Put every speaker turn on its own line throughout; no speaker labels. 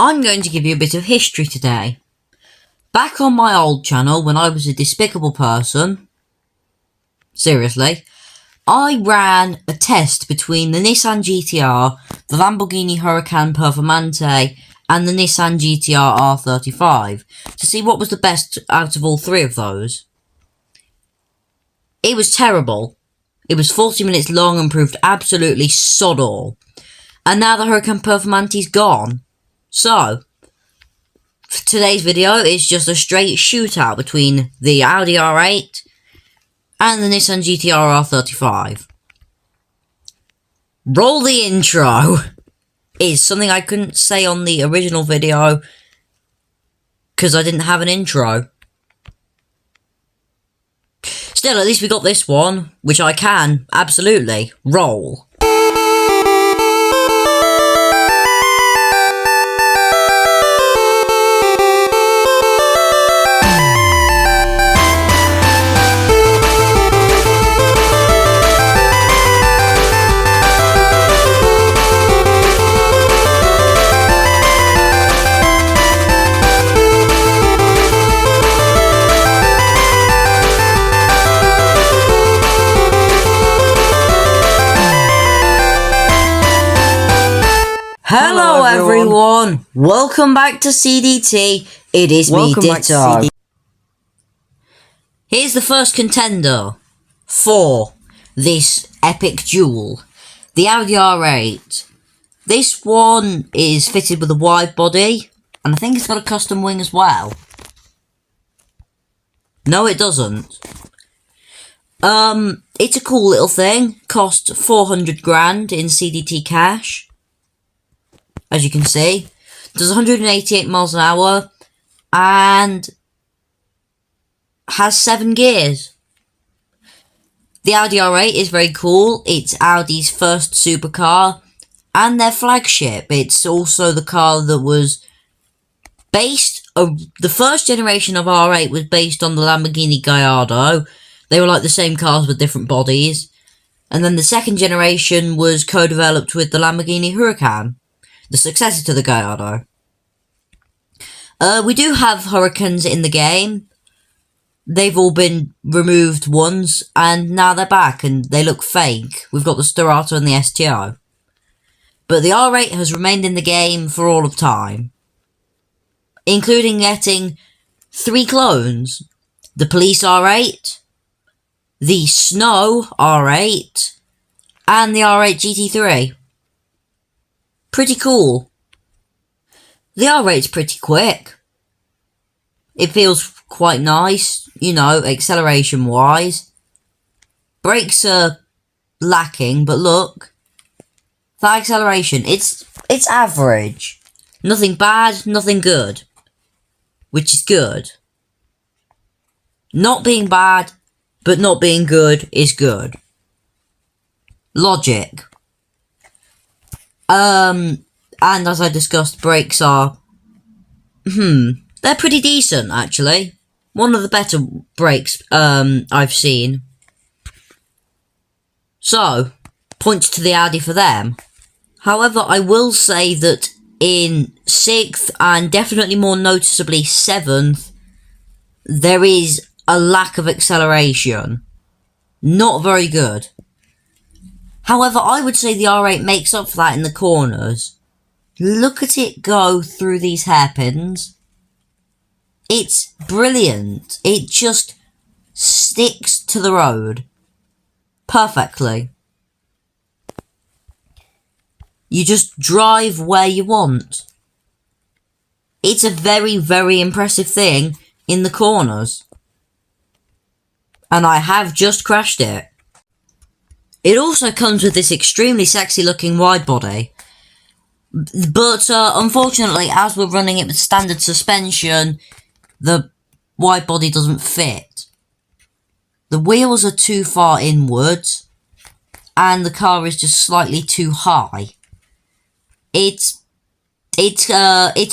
I'm going to give you a bit of history today. Back on my old channel, when I was a despicable person, seriously, I ran a test between the Nissan GTR, the Lamborghini Huracan Performante, and the Nissan GTR R35 to see what was the best out of all three of those. It was terrible. It was 40 minutes long and proved absolutely sod all. And now the Huracan Performante's gone. So, for today's video is just a straight shootout between the Audi R8 and the Nissan GTR R35. Roll the intro! Is something I couldn't say on the original video because I didn't have an intro. Still, at least we got this one, which I can, absolutely, roll. Hello everyone! Welcome back to CDT. It is me, Ditto. Here's the first contender for this epic duel. The Audi R8. This one is fitted with a wide body, and I think it's got a custom wing as well. No, it doesn't. It's a cool little thing. Cost 400 grand in CDT cash. As you can see, does 188 miles an hour and has 7 gears. The Audi R8 is very cool. It's Audi's first supercar and their flagship. It's also the car that was based, the first generation of R8 was based on the Lamborghini Gallardo. They were like the same cars with different bodies. And then the second generation was co-developed with the Lamborghini Huracan, the successor to the Gallardo. We do have Huracans in the game. They've all been removed once, and now they're back, and they look fake. We've got the Starato and the STO. But the R8 has remained in the game for all of time, including getting 3 clones. The Police R8, the Snow R8, and the R8 GT3. Pretty cool. The R8's pretty quick. It feels quite nice, you know, acceleration wise. Brakes are lacking, but look. That acceleration, it's average. Nothing bad, nothing good. Which is good. Not being bad, but not being good is good. Logic. And as I discussed, brakes are, they're pretty decent, actually. One of the better brakes, I've seen. So, points to the Audi for them. However, I will say that in 6th, and definitely more noticeably 7th, there is a lack of acceleration. Not very good. However, I would say the R8 makes up for that in the corners. Look at it go through these hairpins. It's brilliant. It just sticks to the road perfectly. You just drive where you want. It's a very, very impressive thing in the corners. And I have just crashed it. It also comes with this extremely sexy looking wide body. But unfortunately, as we're running it with standard suspension, the wide body doesn't fit. The wheels are too far inwards, and the car is just slightly too high. It's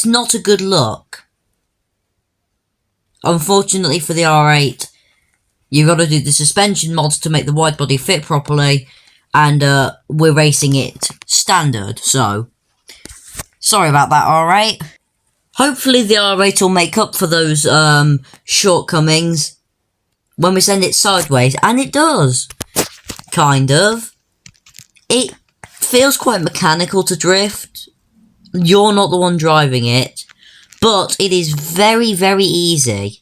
not a good look. Unfortunately for the R8, you've got to do the suspension mods to make the wide body fit properly, and we're racing it standard, so sorry about that, R8. Hopefully the R8 will make up for those shortcomings when we send it sideways, and it does. Kind of. It feels quite mechanical to drift. You're not the one driving it, but it is very, very easy.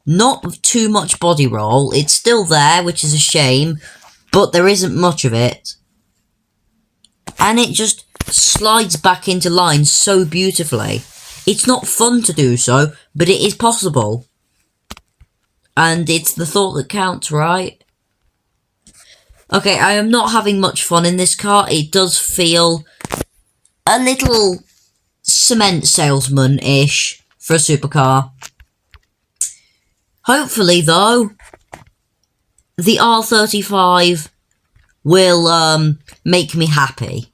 Not too much body roll. It's still there, which is a shame, but there isn't much of it. And it just slides back into line so beautifully. It's not fun to do so, but it is possible. And it's the thought that counts, right? Okay, I am not having much fun in this car. It does feel a little cement salesman-ish for a supercar. Hopefully, though, the R35 will make me happy.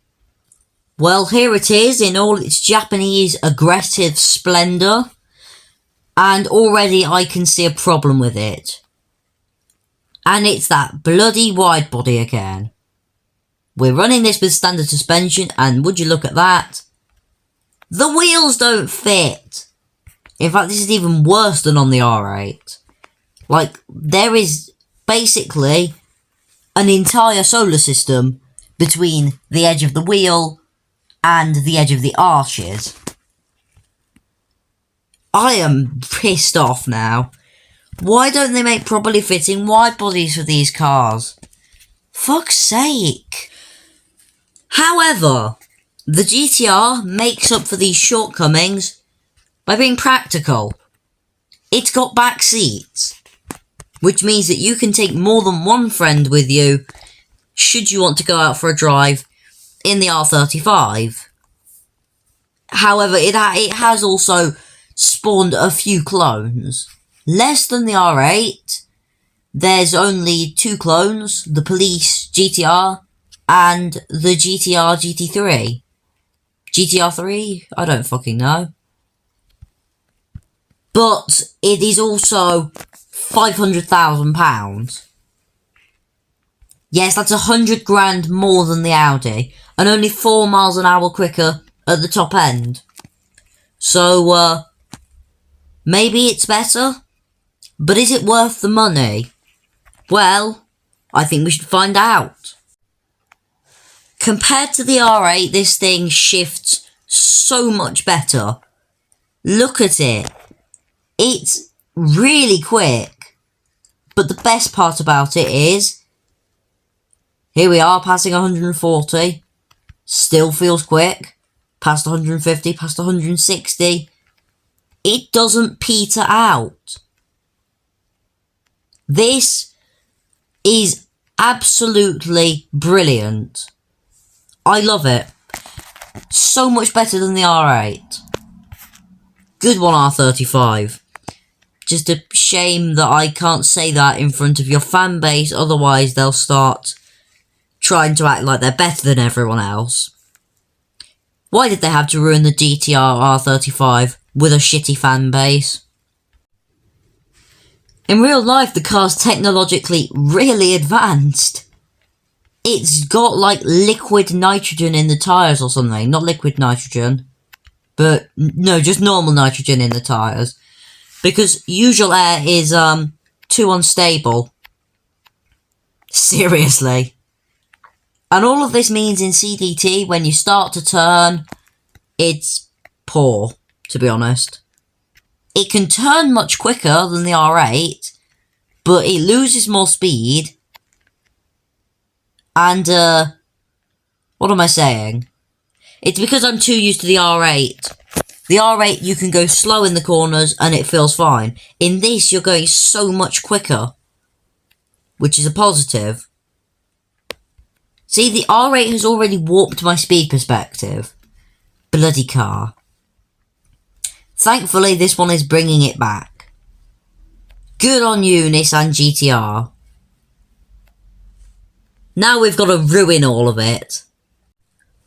Well, here it is in all its Japanese aggressive splendour, and already I can see a problem with it. And it's that bloody wide body again. We're running this with standard suspension, and would you look at that? The wheels don't fit! In fact, this is even worse than on the R8. Like, there is basically an entire solar system between the edge of the wheel and the edge of the arches. I am pissed off now. Why don't they make properly fitting wide bodies for these cars? Fuck's sake. However, the GTR makes up for these shortcomings by being practical. It's got back seats, which means that you can take more than one friend with you should you want to go out for a drive in the R35. However, it has also spawned a few clones. Less than the R8. There's only 2 clones, the Police GTR and the GTR GT3. GTR 3? I don't fucking know. But it is also £500,000. Yes, that's 100 grand more than the Audi, and only 4 miles an hour quicker at the top end. So, maybe it's better? But is it worth the money? Well, I think we should find out. Compared to the R8, this thing shifts so much better. Look at it. It's really quick. But the best part about it is, here we are passing 140. Still feels quick. Past 150, past 160. It doesn't peter out. This is absolutely brilliant. I love it. So much better than the R8. Good one, R35. Just a shame that I can't say that in front of your fan base, otherwise they'll start trying to act like they're better than everyone else. Why did they have to ruin the GTR R35 with a shitty fan base? In real life, the car's technologically really advanced. It's got, like, liquid nitrogen in the tyres or something. Not liquid nitrogen. But, no, just normal nitrogen in the tyres. Because usual air is, too unstable. Seriously. And all of this means in CDT, when you start to turn, it's poor, to be honest. It can turn much quicker than the R8, but it loses more speed. And, what am I saying? It's because I'm too used to the R8. The R8, you can go slow in the corners and it feels fine. In this, you're going so much quicker, which is a positive. See, the R8 has already warped my speed perspective. Bloody car. Thankfully, this one is bringing it back. Good on you, Nissan GTR. Now we've got to ruin all of it.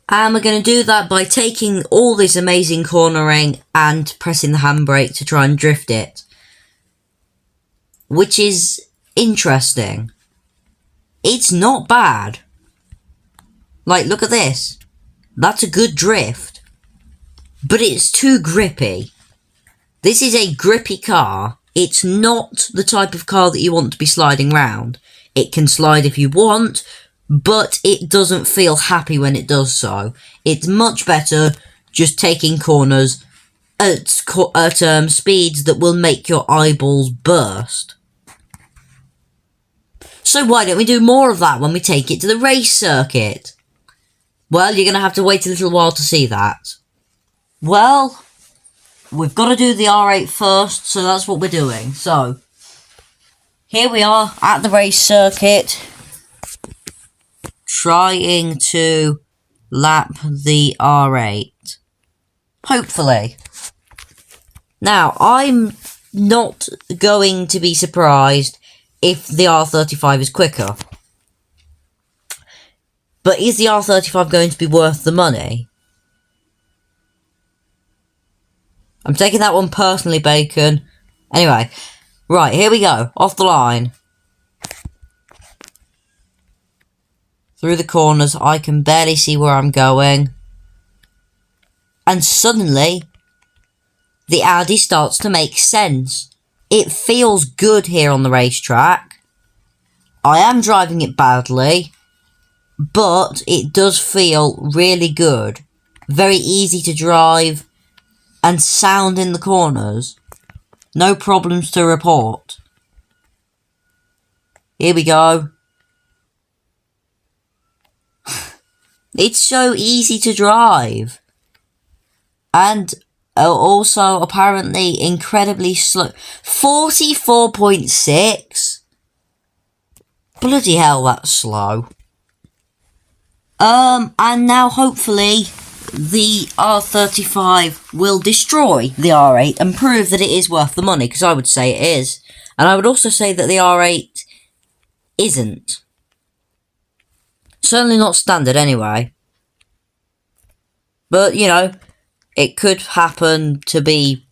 And we're going to do that by taking all this amazing cornering and pressing the handbrake to try and drift it. Which is interesting. It's not bad. Like, look at this. That's a good drift. but it's too grippy. This is a grippy car. It's not the type of car that you want to be sliding round. It can slide if you want, but it doesn't feel happy when it does so. It's much better just taking corners at speeds that will make your eyeballs burst. So why don't we do more of that when we take it to the race circuit? Well, you're going to have to wait a little while to see that. Well, we've got to do the R8 first, so that's what we're doing. So, here we are at the race circuit, trying to lap the R8. Hopefully. Now, I'm not going to be surprised if the R35 is quicker. But is the R35 going to be worth the money? I'm taking that one personally, Bacon. Anyway, right, here we go. Off the line. Through the corners, I can barely see where I'm going. And suddenly, the Audi starts to make sense. It feels good here on the racetrack. I am driving it badly, but it does feel really good. Very easy to drive and sound in the corners. No problems to report. Here we go. It's so easy to drive. And also apparently incredibly slow. 44.6? Bloody hell, that's slow. And now hopefully the R35 will destroy the R8 and prove that it is worth the money, because I would say it is. And I would also say that the R8 isn't. Certainly not standard anyway. But, you know, it could happen to be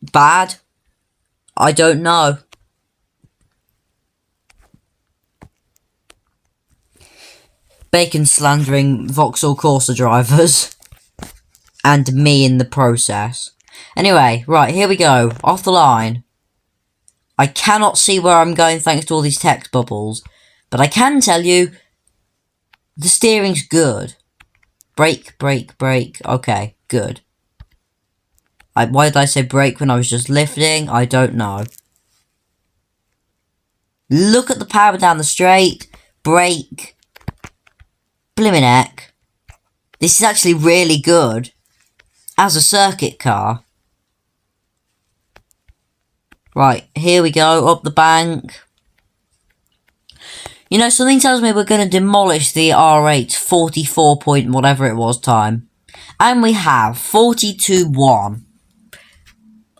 bad. I don't know. Bacon slandering Vauxhall Corsa drivers. And me in the process. Anyway, right, here we go. Off the line. I cannot see where I'm going thanks to all these text bubbles. But I can tell you, the steering's good. Brake, brake, brake. Okay, good. Why did I say brake when I was just lifting? I don't know. Look at the power down the straight. Brake. Blimmin' heck. This is actually really good. As a circuit car. Right, here we go. Up the bank. You know, something tells me we're going to demolish the R8 44 point whatever it was time. And we have 42.1.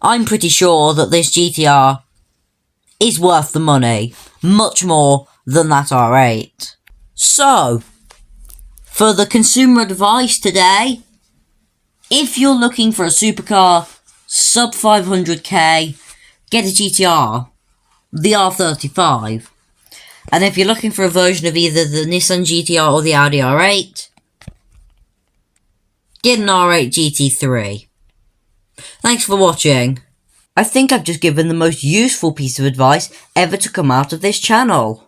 I'm pretty sure that this GTR is worth the money. Much more than that R8. So, for the consumer advice today, if you're looking for a supercar sub 500k, get a GTR, the R35. And if you're looking for a version of either the Nissan GTR or the Audi R8, get an R8 GT3. Thanks for watching. I think I've just given the most useful piece of advice ever to come out of this channel.